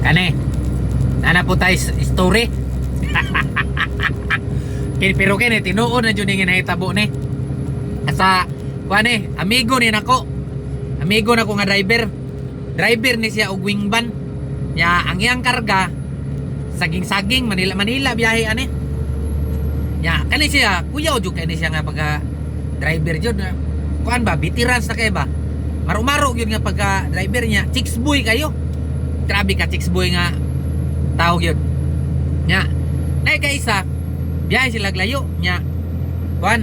Kani, nana po tayo story. Pero kini tinuod na jud nga nahitabo ni. Sa kuane, amigo ni nako. Amigo nako nga driver. Driver ni siya og wing van. Ya ang iyang karga saging-saging Manila biyahe ani. Ya kani siya, kuya jud kani siya nga pagka driver jud. Kuan ba, veterans na kay ba? Maro-maro yun nga pagka driver niya. Chicks boy kayo. Grabe ka chicks boy nga tawag yun. Nya, nay ka isa, biyahe sila layo nya. Kuan,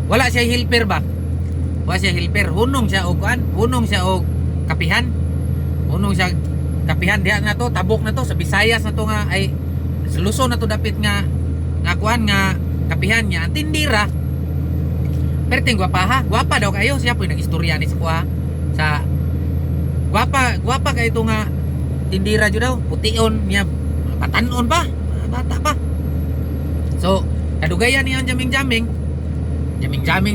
wala siya helper ba? Wala siya helper. Hunong siya og kuan, hunong siya og kapihan. Hunong siya kapihan diha na to, tabok na to sa Visayas na to nga ay sa Luzon na to dapit nga kuan nga kapihan niya. Ang tindira. Pero ting gwapa ha, gwapa daw kayo siya po nag-istorya ni sa sa gwapa kay ito nga tindira jud daw, pution niya, patanon pa, bata pa. So, kadugayan niya jaming-jaming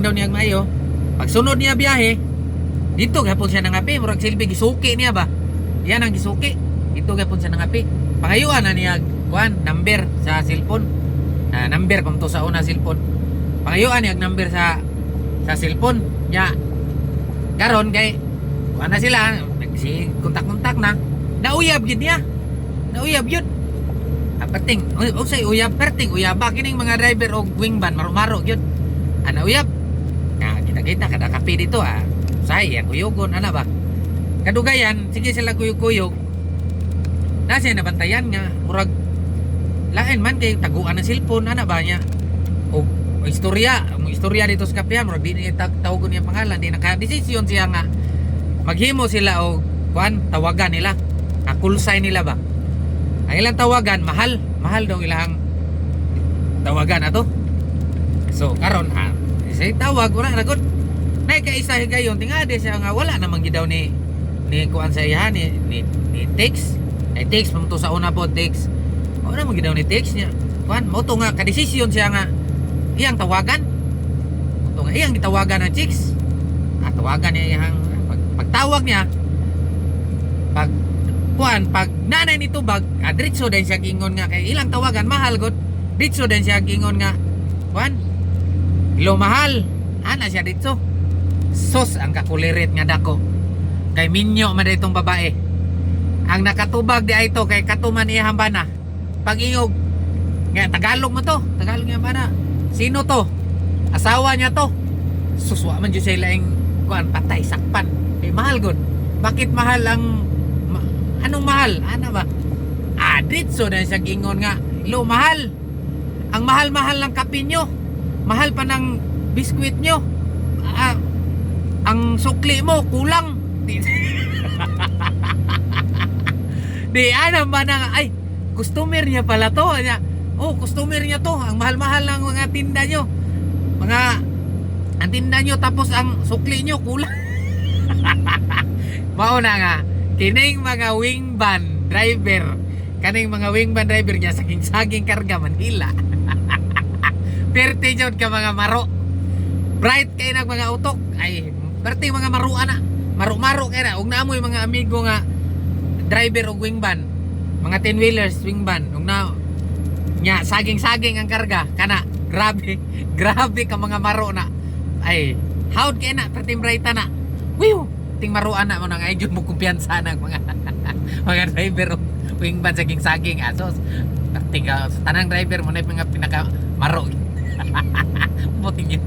daw niya maayo. Pagsunod niya biyahe, dito gapon siya nangapi, murag silbi gisuki niya ba? Yan ang gisuki. Dito gapon siya nangapi. Pangayuan na niya kuan number sa cellphone. Number kung to sa una cellphone. Pangayuan niya number sa cellphone niya. Karon kay kuan na sila, kontak-kontak na. Nauyab yun niya. Nauyab yun. Perting, usay uyab, perting uyaba kining mga driver og wing van maro-maro yun. Nauyab. Kita-kita kada kape dito Say, kuyugon ana ba? Kadugayan, sige sila kuyog-kuyog. Nasa nabantayan nga murag lain man kay taguan ng cellphone ana ba niya. O istorya dito sa kapehan murag di niya tawgon niya pangalan, di naka-desisyon siya nga maghimo sila og kuan tawagan nila. Kulsay nila ba? Ang ilang tawagan mahal daw ilang tawagan ato. So karon say tawag wala ra gud. Nay ka isa higayon tingade siya nga wala namang gidaw ni kuan sa iya ni text. Ay text mo to sa una po text. Wala namang gidaw ni text niya. Kuan mo to nga kadesisyon siya nga iyang tawagan. Mo to nga iyang gitawagan ng chicks. Tawagan niya iyang pagtawag niya pag nanay nito bag diretso din siya gingon nga kay ilang tawagan mahal gud. Diretso din siya gingon nga kuan ilo mahal ana siya dito. Sos ang kakulirit nga dako kay minyo man itong babae ang nakatubag di ito kay katuman iyang bana pag-ingog nga Tagalog mo to, Tagalog nga bana sino to, asawa niya to. Suswa man jud siya laing kuan patay sakpan kay mahal gud. Bakit mahal ang anong mahal ana ba? Ditso na siya gingon nga ilo mahal ang mahal-mahal ng kape nyo, mahal pa ng biskwit nyo, ang sukli mo kulang. Di ano ba na ay customer niya pala to niya. Oh customer niya to, ang mahal-mahal ng mga tinda nyo, ang tinda nyo tapos ang sukli nyo kulang. Mauna nga kining mga wing van driver, kaning mga wing van driver niya saging karga Manila. Perte jud ka mga maro. Bright kay nag mga utok. Ay, perte mga maruan na. Maro-maro kay na. Ug naamoy mga amigo nga driver og wing van. Mga 10 wheelers wing van. Ug na nya saging-saging ang karga kana. Grabe. Grabe ka mga maro na. Ay, howd kay na perte bright na. Wiw. Ting maruan na mo nang ay jud mo kumpiyansa nang mga mga driver wing van saging-saging asos. Tinggal tanang driver mo na mga pinaka maro. Buting yun.